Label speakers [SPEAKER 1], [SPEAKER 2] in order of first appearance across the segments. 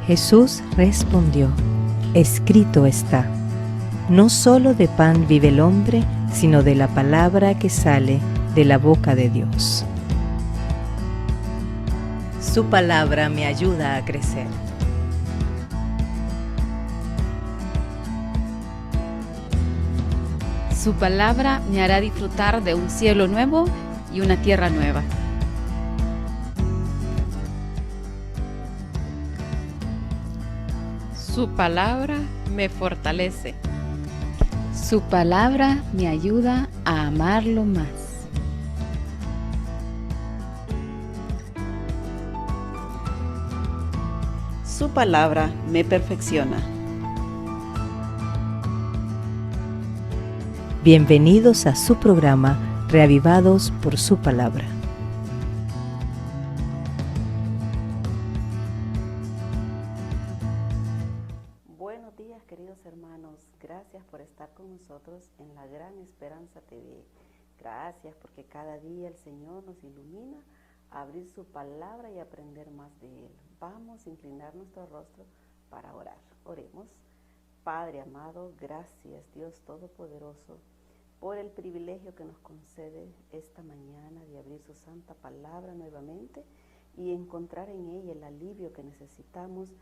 [SPEAKER 1] Jesús respondió: escrito está, no solo de pan vive el hombre, sino de la palabra que sale de la boca de Dios. Su palabra me ayuda a crecer.
[SPEAKER 2] Su palabra me hará disfrutar de un cielo nuevo y una tierra nueva.
[SPEAKER 3] Su palabra me fortalece.
[SPEAKER 2] Su palabra me ayuda a amarlo más.
[SPEAKER 4] Su palabra me perfecciona.
[SPEAKER 1] Bienvenidos a su programa Reavivados por su palabra.
[SPEAKER 4] Buenos días, queridos hermanos. Gracias por estar con nosotros en La Gran Esperanza TV. Gracias porque cada día el Señor nos ilumina a abrir su palabra y aprender más de Él. Vamos a inclinar nuestro rostro para orar. Oremos. Padre amado, gracias Dios Todopoderoso por el privilegio que nos concede esta mañana de abrir su santa palabra nuevamente y encontrar en ella el alivio que necesitamos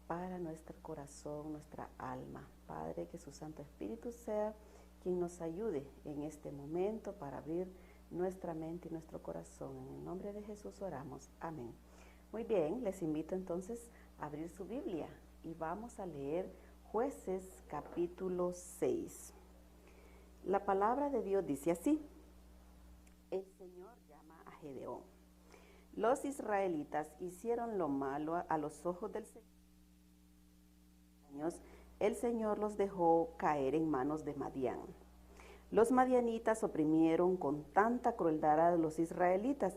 [SPEAKER 4] para nuestro corazón, nuestra alma. Padre, que su Santo Espíritu sea quien nos ayude en este momento para abrir nuestra mente y nuestro corazón. En el nombre de Jesús oramos. Amén. Muy bien, les invito entonces a abrir su Biblia y vamos a leer Jueces capítulo 6. La palabra de Dios dice así: el Señor llama a Gedeón. Los israelitas hicieron lo malo a los ojos del Señor. El Señor los dejó caer en manos de Madián. Los madianitas oprimieron con tanta crueldad a los israelitas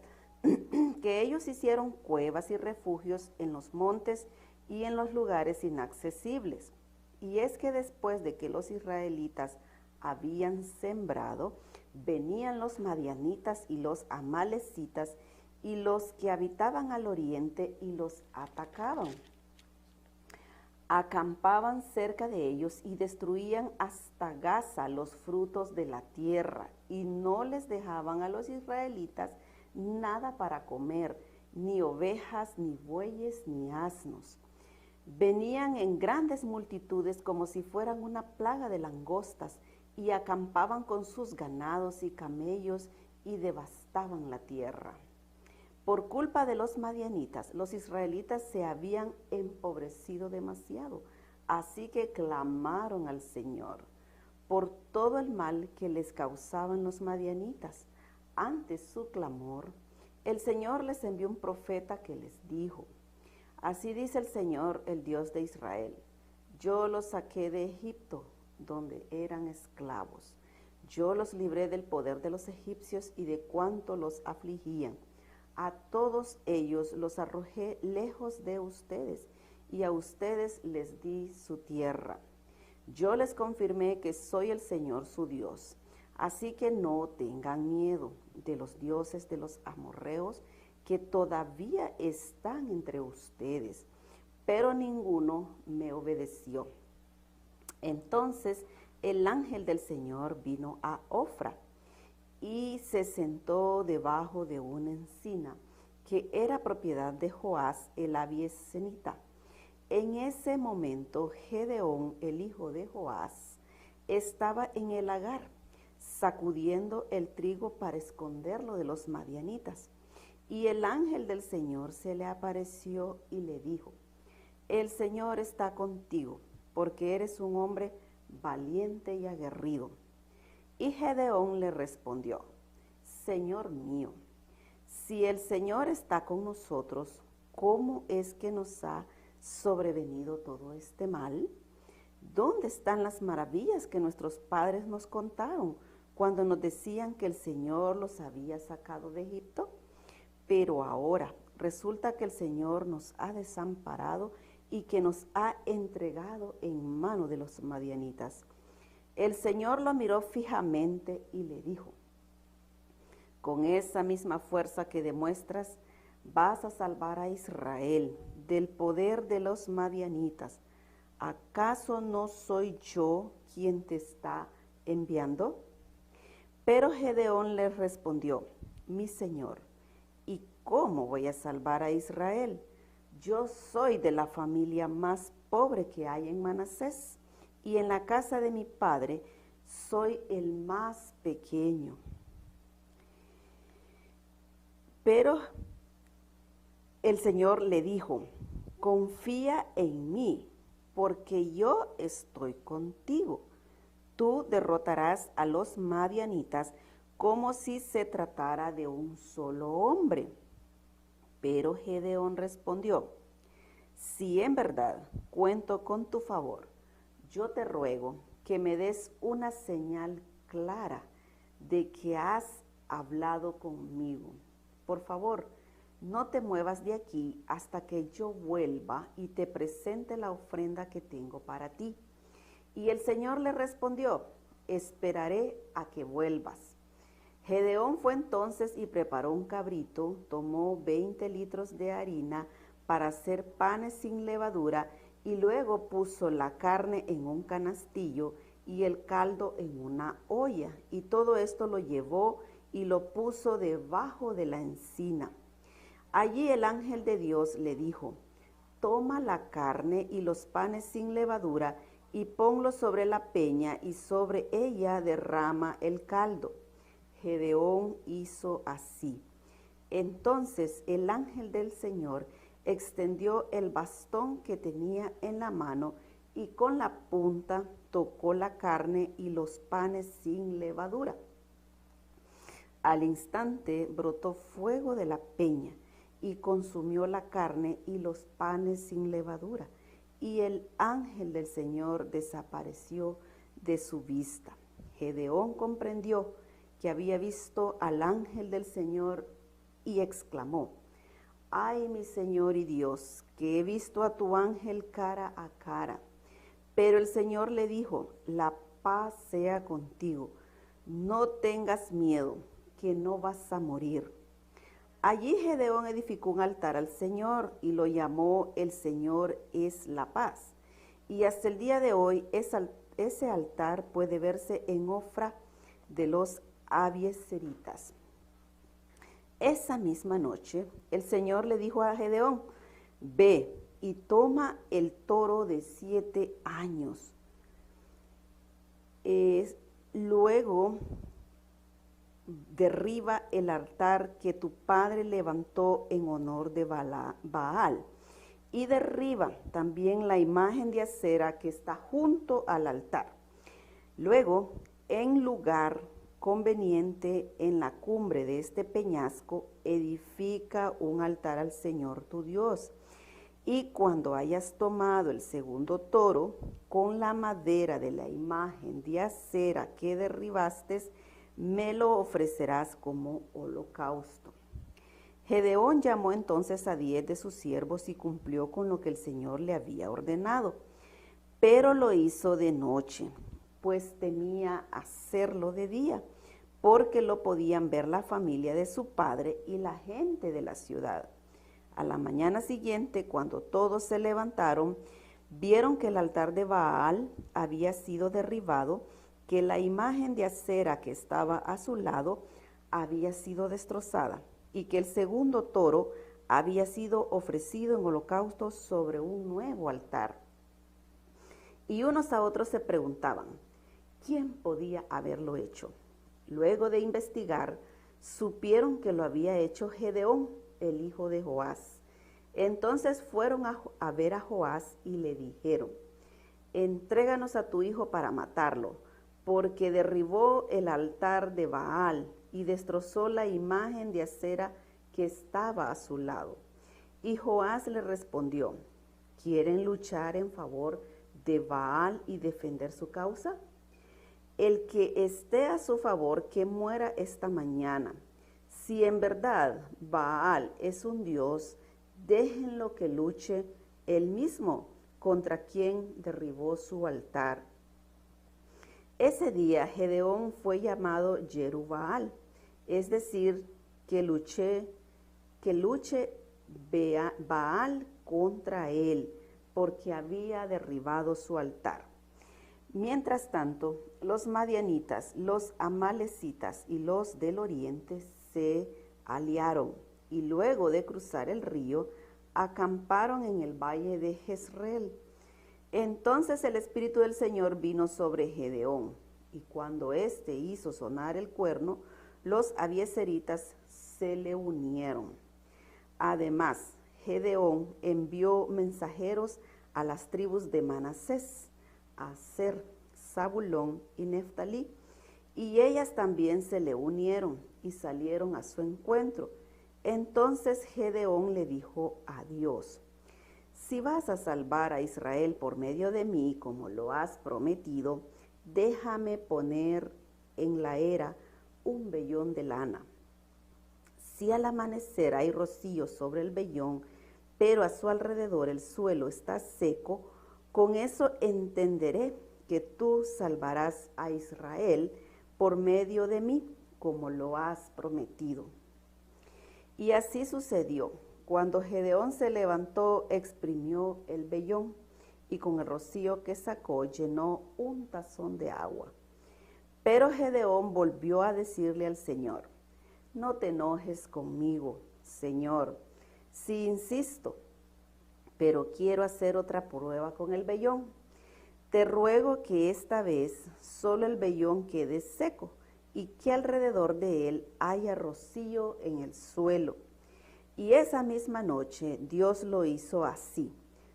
[SPEAKER 4] que ellos hicieron cuevas y refugios en los montes y en los lugares inaccesibles. Y es que después de que los israelitas habían sembrado, venían los madianitas y los amalecitas y los que habitaban al oriente y los atacaban. Acampaban cerca de ellos y destruían hasta Gaza los frutos de la tierra, y no les dejaban a los israelitas nada para comer, ni ovejas, ni bueyes, ni asnos. Venían en grandes multitudes como si fueran una plaga de langostas, y acampaban con sus ganados y camellos y devastaban la tierra. Por culpa de los madianitas, los israelitas se habían empobrecido demasiado, así que clamaron al Señor por todo el mal que les causaban los madianitas. Ante su clamor, el Señor les envió un profeta que les dijo: así dice el Señor, el Dios de Israel: yo los saqué de Egipto, donde eran esclavos. Yo los libré del poder de los egipcios y de cuanto los afligían. A todos ellos los arrojé lejos de ustedes, y a ustedes les di su tierra. Yo les confirmé que soy el Señor su Dios. Así que no tengan miedo de los dioses de los amorreos que todavía están entre ustedes. Pero ninguno me obedeció. Entonces el ángel del Señor vino a Ofra y se sentó debajo de una encina que era propiedad de Joás el abiezrita. En ese momento Gedeón, el hijo de Joás, estaba en el lagar, sacudiendo el trigo para esconderlo de los madianitas. Y el ángel del Señor se le apareció y le dijo: el Señor está contigo, porque eres un hombre valiente y aguerrido. Y Gedeón le respondió: Señor mío, si el Señor está con nosotros, ¿cómo es que nos ha sobrevenido todo este mal? ¿Dónde están las maravillas que nuestros padres nos contaron cuando nos decían que el Señor los había sacado de Egipto? Pero ahora resulta que el Señor nos ha desamparado y que nos ha entregado en mano de los madianitas. El Señor lo miró fijamente y le dijo: con esa misma fuerza que demuestras, vas a salvar a Israel del poder de los madianitas. ¿Acaso no soy yo quien te está enviando? Pero Gedeón les respondió: mi señor, ¿y cómo voy a salvar a Israel? Yo soy de la familia más pobre que hay en Manasés, y en la casa de mi padre soy el más pequeño. Pero el Señor le dijo: confía en mí, porque yo estoy contigo. Tú derrotarás a los madianitas como si se tratara de un solo hombre. Pero Gedeón respondió: si en verdad cuento con tu favor, yo te ruego que me des una señal clara de que has hablado conmigo. Por favor, no te muevas de aquí hasta que yo vuelva y te presente la ofrenda que tengo para ti. Y el Señor le respondió: esperaré a que vuelvas. Gedeón fue entonces y preparó un cabrito, tomó 20 litros de harina para hacer panes sin levadura, y luego puso la carne en un canastillo y el caldo en una olla, y todo esto lo llevó y lo puso debajo de la encina. Allí el ángel de Dios le dijo: toma la carne y los panes sin levadura y ponlos sobre la peña, y sobre ella derrama el caldo. Gedeón hizo así. Entonces el ángel del Señor extendió el bastón que tenía en la mano y con la punta tocó la carne y los panes sin levadura. Al instante brotó fuego de la peña y consumió la carne y los panes sin levadura, y el ángel del Señor desapareció de su vista. Gedeón comprendió que había visto al ángel del Señor y exclamó: ay, mi Señor y Dios, que he visto a tu ángel cara a cara. Pero el Señor le dijo: la paz sea contigo, no tengas miedo, que no vas a morir. Allí Gedeón edificó un altar al Señor y lo llamó: el Señor es la paz. Y hasta el día de hoy ese altar puede verse en Ofra de los Abiezeritas. Esa misma noche el Señor le dijo a Gedeón: ve y toma el toro de 7 años. Luego derriba el altar que tu padre levantó en honor de Baal, y derriba también la imagen de acera que está junto al altar. Luego, en lugar conveniente en la cumbre de este peñasco, edifica un altar al Señor tu Dios. Y cuando hayas tomado el segundo toro, con la madera de la imagen de acera que derribaste, me lo ofrecerás como holocausto. Gedeón llamó entonces a 10 de sus siervos y cumplió con lo que el Señor le había ordenado, pero lo hizo de noche, pues temía hacerlo de día, porque lo podían ver la familia de su padre y la gente de la ciudad. A la mañana siguiente, cuando todos se levantaron, vieron que el altar de Baal había sido derribado, que la imagen de acera que estaba a su lado había sido destrozada, y que el segundo toro había sido ofrecido en holocausto sobre un nuevo altar. Y unos a otros se preguntaban: ¿quién podía haberlo hecho? Luego de investigar, supieron que lo había hecho Gedeón, el hijo de Joás. Entonces fueron a ver a Joás y le dijeron: entréganos a tu hijo para matarlo, porque derribó el altar de Baal y destrozó la imagen de acera que estaba a su lado. Y Joás le respondió: ¿quieren luchar en favor de Baal y defender su causa? El que esté a su favor, que muera esta mañana. Si en verdad Baal es un dios, déjenlo que luche él mismo contra quien derribó su altar. Ese día Gedeón fue llamado Jerubbaal, es decir, que luche Baal contra él, porque había derribado su altar. Mientras tanto, los madianitas, los amalecitas y los del oriente se aliaron, y luego de cruzar el río, acamparon en el valle de Jezreel. Entonces el Espíritu del Señor vino sobre Gedeón, y cuando éste hizo sonar el cuerno, los abiezeritas se le unieron. Además, Gedeón envió mensajeros a las tribus de Manasés, Aser, Zabulón y Neftalí, y ellas también se le unieron y salieron a su encuentro. Entonces Gedeón le dijo a Dios: si vas a salvar a Israel por medio de mí, como lo has prometido, déjame poner en la era un vellón de lana. Si al amanecer hay rocío sobre el vellón, pero a su alrededor el suelo está seco, con eso entenderé que tú salvarás a Israel por medio de mí, como lo has prometido. Y así sucedió. Cuando Gedeón se levantó, exprimió el vellón y con el rocío que sacó llenó un tazón de agua. Pero Gedeón volvió a decirle al Señor: no te enojes conmigo, Señor, si insisto, pero quiero hacer otra prueba con el vellón. Te ruego que esta vez solo el vellón quede seco y que alrededor de él haya rocío en el suelo. Y esa misma noche Dios lo hizo así.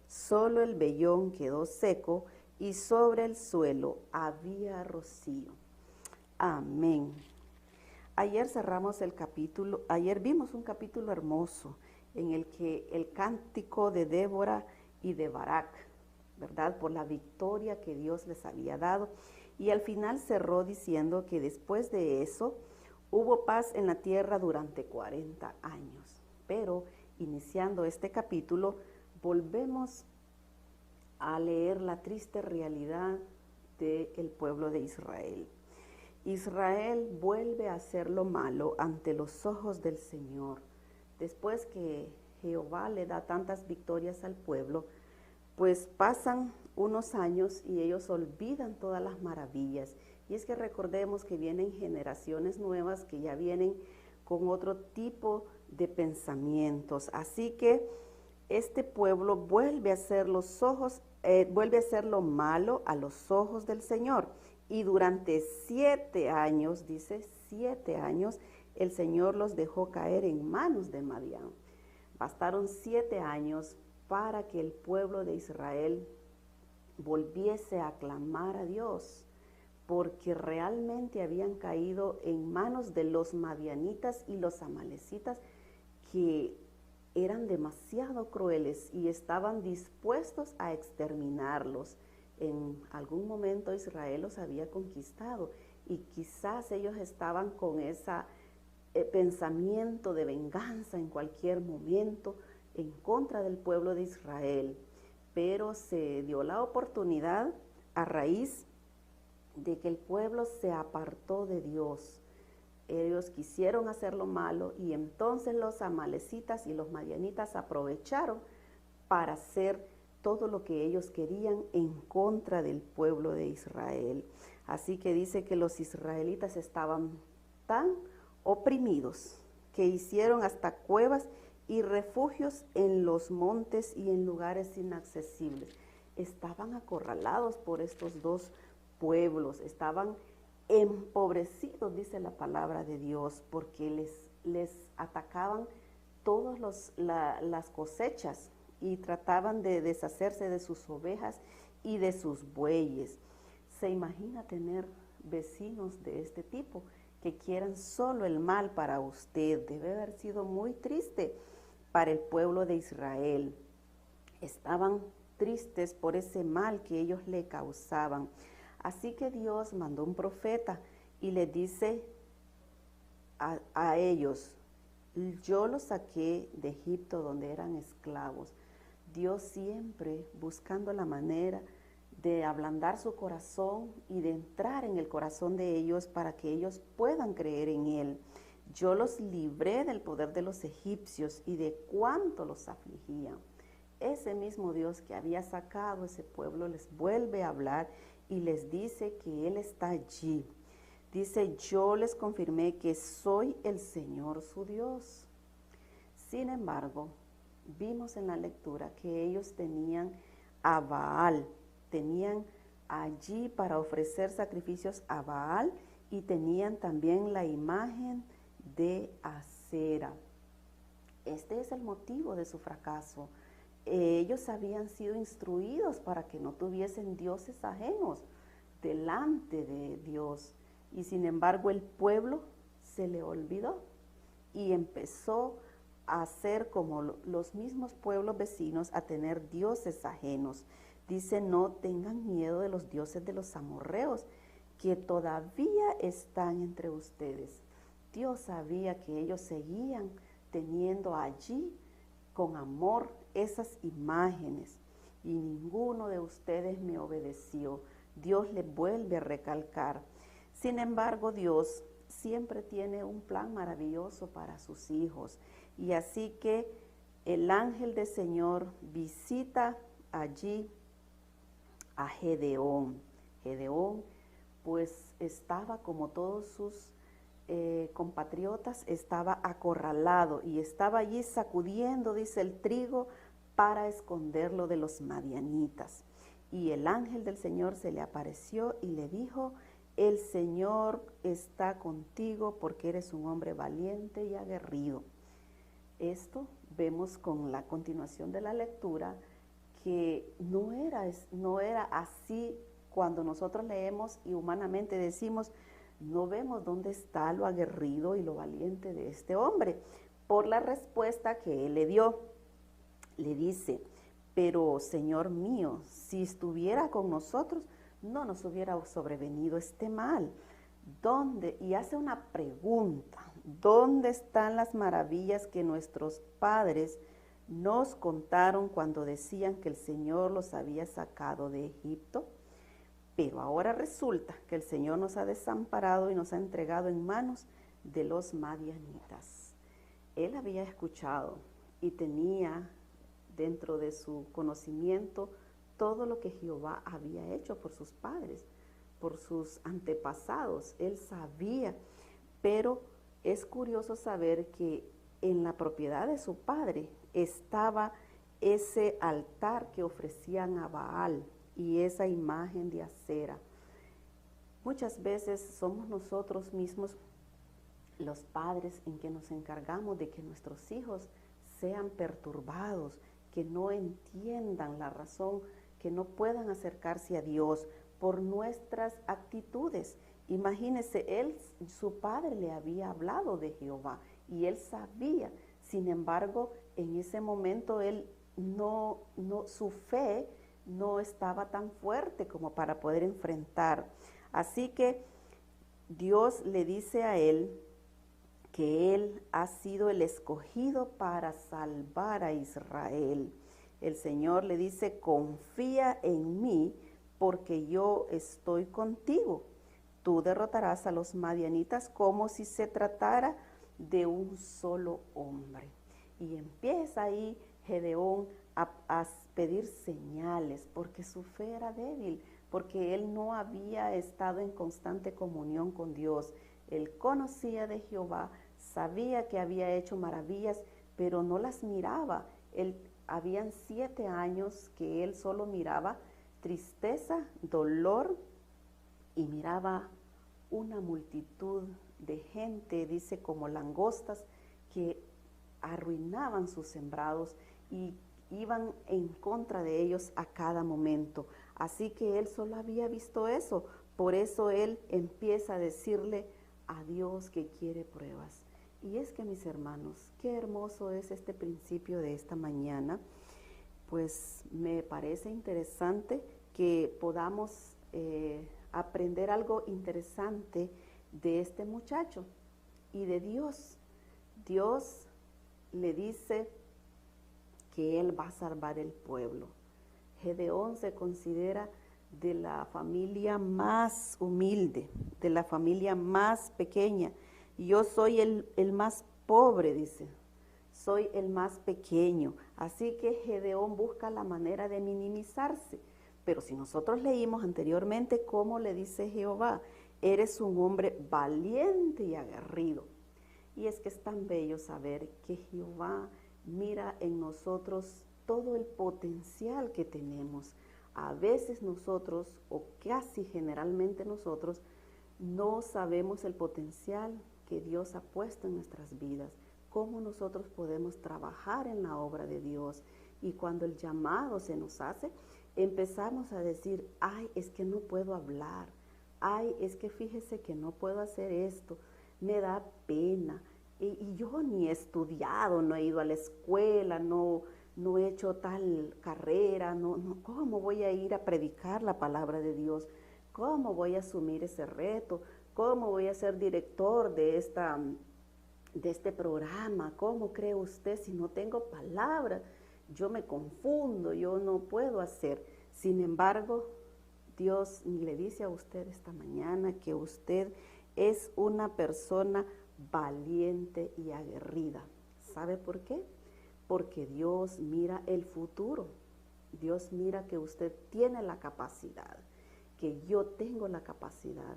[SPEAKER 4] Solo el vellón quedó seco y sobre el suelo había rocío. Amén. Ayer cerramos el capítulo, ayer vimos un capítulo hermoso en el que el cántico de Débora y de Barak, ¿verdad? Por la victoria que Dios les había dado. Y al final cerró diciendo que después de eso hubo paz en la tierra durante 40 años. Pero iniciando este capítulo, volvemos a leer la triste realidad del pueblo de Israel. Israel vuelve a hacer lo malo ante los ojos del Señor. Después que Jehová le da tantas victorias al pueblo, pues pasan unos años y ellos olvidan todas las maravillas. Y es que recordemos que vienen generaciones nuevas que ya vienen con otro tipo de pensamientos. Así que este pueblo vuelve a hacer vuelve a hacer lo malo a los ojos del Señor. Y durante 7 años, dice 7 años, el Señor los dejó caer en manos de Madián. Bastaron 7 años para que el pueblo de Israel volviese a clamar a Dios, porque realmente habían caído en manos de los madianitas y los amalecitas, que eran demasiado crueles y estaban dispuestos a exterminarlos. En algún momento Israel los había conquistado y quizás ellos estaban con ese pensamiento de venganza en cualquier momento en contra del pueblo de Israel. Pero se dio la oportunidad a raíz de que el pueblo se apartó de Dios. Ellos quisieron hacer lo malo y entonces los amalecitas y los madianitas aprovecharon para hacer todo lo que ellos querían en contra del pueblo de Israel. Así que dice que los israelitas estaban tan oprimidos que hicieron hasta cuevas y refugios en los montes y en lugares inaccesibles. Estaban acorralados por estos dos pueblos, estaban empobrecidos, dice la palabra de Dios, porque les atacaban todas las cosechas y trataban de deshacerse de sus ovejas y de sus bueyes. ¿Se imagina tener vecinos de este tipo que quieran solo el mal para usted? Debe haber sido muy triste para el pueblo de Israel. Estaban tristes por ese mal que ellos le causaban. Así que Dios mandó un profeta y le dice a ellos: yo los saqué de Egipto donde eran esclavos. Dios siempre buscando la manera de ablandar su corazón y de entrar en el corazón de ellos para que ellos puedan creer en Él. Yo los libré del poder de los egipcios y de cuánto los afligían. ese mismo Dios que había sacado ese pueblo les vuelve a hablar y les dice que Él está allí. Dice, yo les confirmé que soy el Señor su Dios. Sin embargo, vimos en la lectura que ellos tenían a Baal, tenían allí para ofrecer sacrificios a Baal y tenían también la imagen de Acera. Este es el motivo de su fracaso. Ellos habían sido instruidos para que no tuviesen dioses ajenos delante de Dios. Y sin embargo el pueblo se le olvidó y empezó a ser como los mismos pueblos vecinos, a tener dioses ajenos. Dice, no tengan miedo de los dioses de los amorreos, que todavía están entre ustedes. Dios sabía que ellos seguían teniendo allí con amor esas imágenes y ninguno de ustedes me obedeció. Dios le vuelve a recalcar. Sin embargo, Dios siempre tiene un plan maravilloso para sus hijos. Y así que el ángel del Señor visita allí a Gedeón. Gedeón pues estaba como todos sus compatriotas, estaba acorralado y estaba allí sacudiendo, dice, el trigo para esconderlo de los madianitas. Y el ángel del Señor se le apareció y le dijo, el Señor está contigo porque eres un hombre valiente y aguerrido. Esto vemos con la continuación de la lectura que no era así cuando nosotros leemos y humanamente decimos, no vemos dónde está lo aguerrido y lo valiente de este hombre, por la respuesta que él le dio. Le dice, pero Señor mío, si estuviera con nosotros, no nos hubiera sobrevenido este mal. ¿Dónde? Y hace una pregunta, ¿dónde están las maravillas que nuestros padres nos contaron cuando decían que el Señor los había sacado de Egipto? Pero ahora resulta que el Señor nos ha desamparado y nos ha entregado en manos de los madianitas. Él había escuchado y tenía dentro de su conocimiento todo lo que Jehová había hecho por sus padres, por sus antepasados. Él sabía, pero es curioso saber que en la propiedad de su padre estaba ese altar que ofrecían a Baal y esa imagen de Acera. Muchas veces somos nosotros mismos los padres en que nos encargamos de que nuestros hijos sean perturbados, que no entiendan la razón, que no puedan acercarse a Dios por nuestras actitudes. Imagínese, su padre le había hablado de Jehová y él sabía. Sin embargo, en ese momento su fe no estaba tan fuerte como para poder enfrentar. Así que Dios le dice a él que él ha sido el escogido para salvar a Israel. El Señor le dice, confía en mí porque yo estoy contigo. Tú derrotarás a los madianitas como si se tratara de un solo hombre. Y empieza ahí Gedeón a pedir señales porque su fe era débil, porque él no había estado en constante comunión con Dios. Él conocía de Jehová, sabía que había hecho maravillas, pero no las miraba. Habían 7 años que él solo miraba tristeza, dolor y miraba una multitud de gente, dice, como langostas que arruinaban sus sembrados y iban en contra de ellos a cada momento. Así que él solo había visto eso. Por eso él empieza a decirle a Dios que quiere pruebas. Y es que, mis hermanos, qué hermoso es este principio de esta mañana. Pues me parece interesante que podamos aprender algo interesante de este muchacho y de Dios. Dios le dice que él va a salvar el pueblo. Gedeón se considera de la familia más humilde, de la familia más pequeña. Yo soy el más pobre, dice. soy el más pequeño. Así que Gedeón busca la manera de minimizarse. Pero si nosotros leímos anteriormente cómo le dice Jehová, eres un hombre valiente y aguerrido. Y es que es tan bello saber que Jehová mira en nosotros todo el potencial que tenemos. A veces nosotros, o casi generalmente nosotros, no sabemos el potencial que Dios ha puesto en nuestras vidas, cómo nosotros podemos trabajar en la obra de Dios. Y cuando el llamado se nos hace, empezamos a decir, ay, es que no puedo hablar, ay, es que fíjese que no puedo hacer esto, me da pena. Y yo ni he estudiado, no he ido a la escuela, no he hecho tal carrera, ¿cómo voy a ir a predicar la palabra de Dios? ¿Cómo voy a asumir ese reto? ¿Cómo voy a ser director de este programa? ¿Cómo cree usted si no tengo palabras? Yo me confundo, yo no puedo hacer. Sin embargo, Dios le dice a usted esta mañana que usted es una persona valiente y aguerrida. ¿Sabe por qué? Porque Dios mira el futuro. Dios mira que usted tiene la capacidad, que yo tengo la capacidad,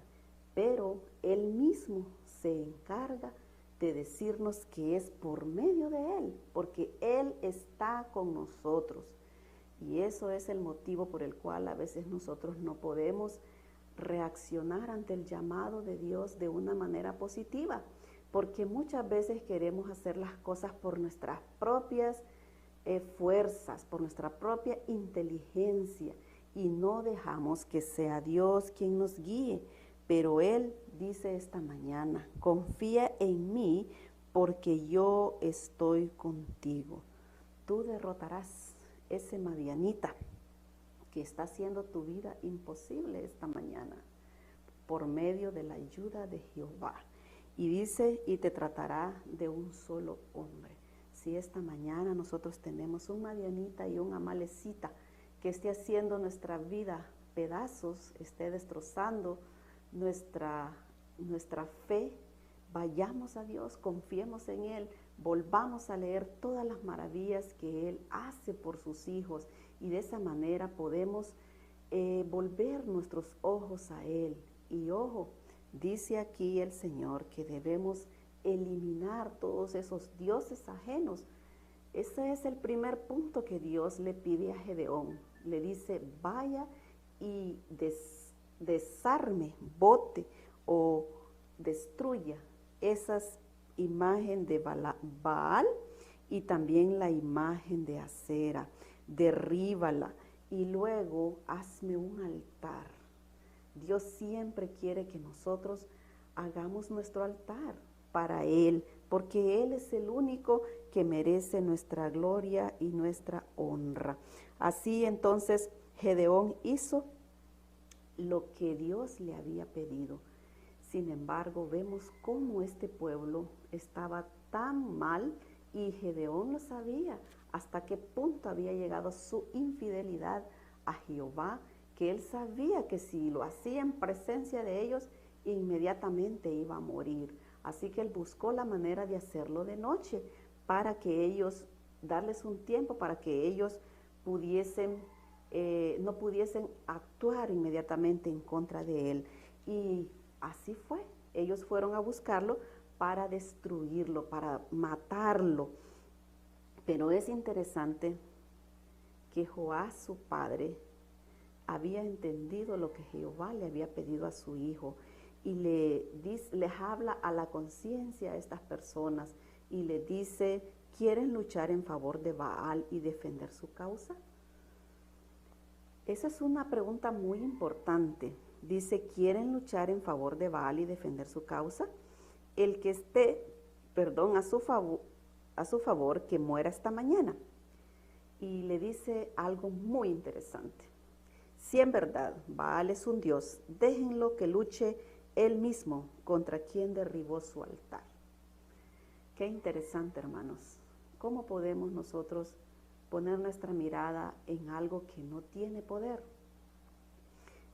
[SPEAKER 4] pero Él mismo se encarga de decirnos que es por medio de Él, porque Él está con nosotros. Y eso es el motivo por el cual a veces nosotros no podemos reaccionar ante el llamado de Dios de una manera positiva, porque muchas veces queremos hacer las cosas por nuestras propias fuerzas, por nuestra propia inteligencia, y no dejamos que sea Dios quien nos guíe. Pero Él dice esta mañana, confía en mí porque yo estoy contigo. Tú derrotarás ese madianita que está haciendo tu vida imposible esta mañana por medio de la ayuda de Jehová. Y dice, y te tratará de un solo hombre. Si esta mañana nosotros tenemos un madianita y un amalecita que esté haciendo nuestra vida pedazos, esté destrozando nuestra fe, vayamos a Dios, confiemos en Él, volvamos a leer todas las maravillas que Él hace por sus hijos, y de esa manera podemos volver nuestros ojos a Él. Y ojo, dice aquí el Señor que debemos eliminar todos esos dioses ajenos. Ese es el primer punto que Dios le pide a Gedeón. Le dice, vaya y desarme, bote o destruya esas imágenes de Baal y también la imagen de Acera, derríbala y luego hazme un altar. Dios siempre quiere que nosotros hagamos nuestro altar para Él, porque Él es el único que merece nuestra gloria y nuestra honra. Así entonces Gedeón hizo lo que Dios le había pedido. Sin embargo, vemos cómo este pueblo estaba tan mal, y Gedeón lo sabía, hasta qué punto había llegado su infidelidad a Jehová, que él sabía que si lo hacía en presencia de ellos, inmediatamente iba a morir. Así que él buscó la manera de hacerlo de noche, para que ellos, darles un tiempo para que ellos no pudiesen actuar inmediatamente en contra de él. Y así fue, ellos fueron a buscarlo para destruirlo, para matarlo. Pero es interesante que Joás, su padre, había entendido lo que Jehová le había pedido a su hijo, y les habla a la conciencia a estas personas y le dice, ¿quieren luchar en favor de Baal y defender su causa? Esa es una pregunta muy importante. Dice, ¿quieren luchar en favor de Baal y defender su causa? El que esté, a su favor, que muera esta mañana. Y le dice algo muy interesante. Si en verdad Baal es un dios, déjenlo que luche él mismo contra quien derribó su altar. Qué interesante, hermanos. ¿Cómo podemos nosotros poner nuestra mirada en algo que no tiene poder?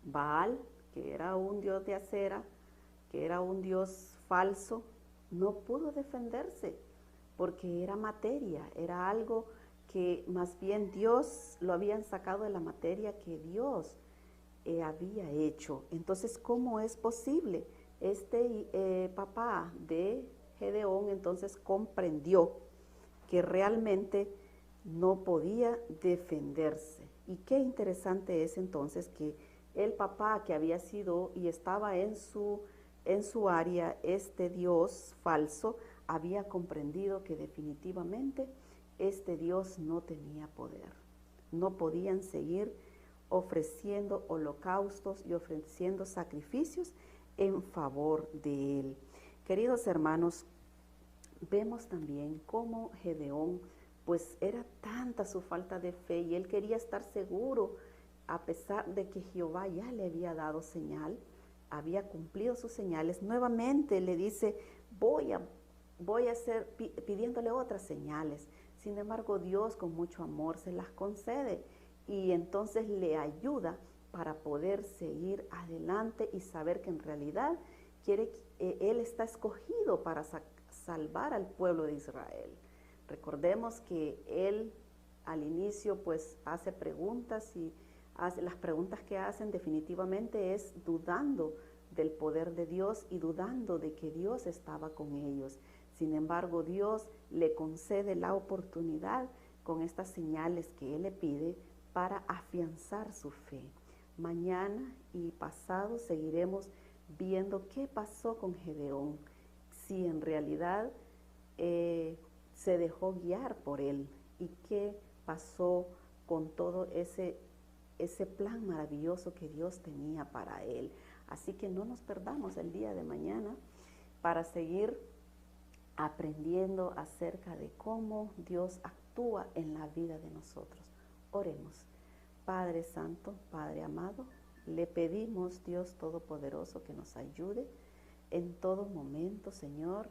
[SPEAKER 4] Baal, que era un dios de acera, que era un dios falso, no pudo defenderse. porque era materia, era algo que más bien Dios lo habían sacado de la materia que Dios había hecho. Entonces, ¿cómo es posible? Este papá de Gedeón entonces comprendió que realmente no podía defenderse. Y qué interesante es entonces que el papá que había sido y estaba en su área, este Dios falso, había comprendido que definitivamente este Dios no tenía poder. No podían seguir ofreciendo holocaustos y ofreciendo sacrificios en favor de él. Queridos hermanos, vemos también cómo Gedeón, pues era tanta su falta de fe y él quería estar seguro, a pesar de que Jehová ya le había dado señal, había cumplido sus señales. Nuevamente le dice, voy a hacer, pidiéndole otras señales. Sin embargo, Dios con mucho amor se las concede y entonces le ayuda para poder seguir adelante y saber que en realidad él está escogido para salvar al pueblo de Israel. Recordemos que él al inicio pues hace preguntas y las preguntas que hacen definitivamente es dudando del poder de Dios y dudando de que Dios estaba con ellos. Sin embargo, Dios le concede la oportunidad con estas señales que él le pide para afianzar su fe. Mañana y pasado seguiremos viendo qué pasó con Gedeón, si en realidad se dejó guiar por él y qué pasó con todo ese plan maravilloso que Dios tenía para él. Así que no nos perdamos el día de mañana para seguir aprendiendo acerca de cómo Dios actúa en la vida de nosotros. Oremos. Padre Santo, Padre amado, le pedimos, Dios Todopoderoso, que nos ayude en todo momento, Señor,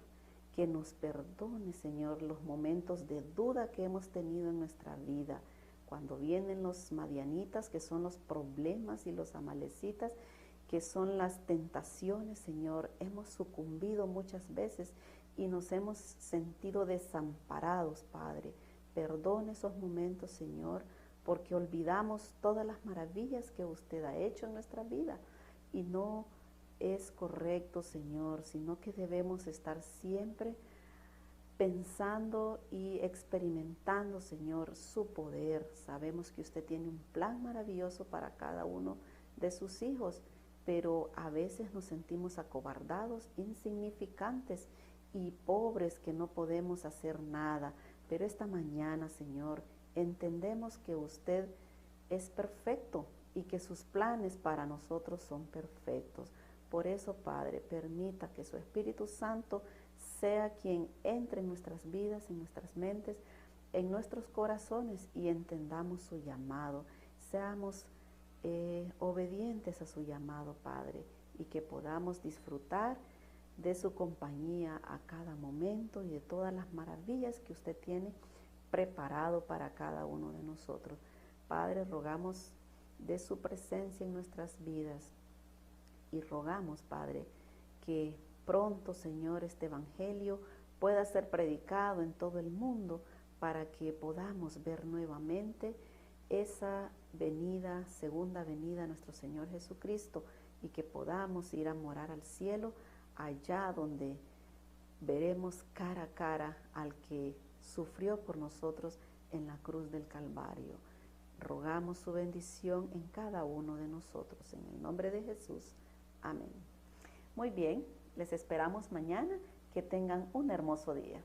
[SPEAKER 4] que nos perdone, Señor, los momentos de duda que hemos tenido en nuestra vida. Cuando vienen los madianitas, que son los problemas, y los amalecitas, que son las tentaciones, Señor, hemos sucumbido muchas veces y nos hemos sentido desamparados, Padre. Perdone esos momentos, Señor, porque olvidamos todas las maravillas que usted ha hecho en nuestra vida. Y no es correcto, Señor, sino que debemos estar siempre pensando y experimentando, Señor, su poder. Sabemos que usted tiene un plan maravilloso para cada uno de sus hijos, pero a veces nos sentimos acobardados, insignificantes y pobres, que no podemos hacer nada. Pero esta mañana, Señor, entendemos que usted es perfecto y que sus planes para nosotros son perfectos. Por eso, Padre, permita que su Espíritu Santo sea quien entre en nuestras vidas, en nuestras mentes, en nuestros corazones y entendamos su llamado. Seamos obedientes a su llamado, Padre, y que podamos disfrutar de su compañía a cada momento y de todas las maravillas que usted tiene preparado para cada uno de nosotros. Padre, rogamos de su presencia en nuestras vidas y rogamos, Padre, que pronto, Señor, este evangelio pueda ser predicado en todo el mundo para que podamos ver nuevamente esa venida, segunda venida a nuestro Señor Jesucristo, y que podamos ir a morar al cielo, allá donde veremos cara a cara al que sufrió por nosotros en la cruz del Calvario. Rogamos su bendición en cada uno de nosotros, en el nombre de Jesús. Amén. Muy bien, les esperamos mañana. Que tengan un hermoso día.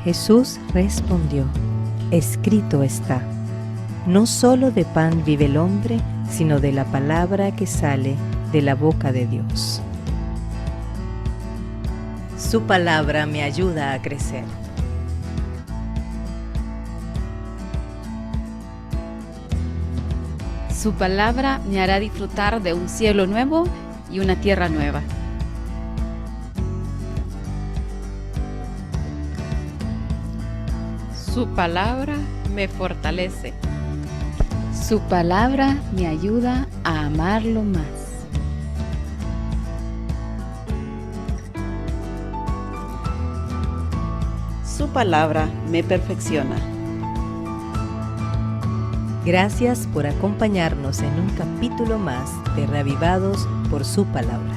[SPEAKER 1] Jesús respondió, escrito está, no solo de pan vive el hombre, sino de la palabra que sale de la boca de Dios. Su palabra me ayuda a crecer.
[SPEAKER 2] Su palabra me hará disfrutar de un cielo nuevo y una tierra nueva.
[SPEAKER 3] Su palabra me fortalece.
[SPEAKER 2] Su palabra me ayuda a amarlo más.
[SPEAKER 4] Su palabra me perfecciona.
[SPEAKER 1] Gracias por acompañarnos en un capítulo más de Reavivados por su palabra.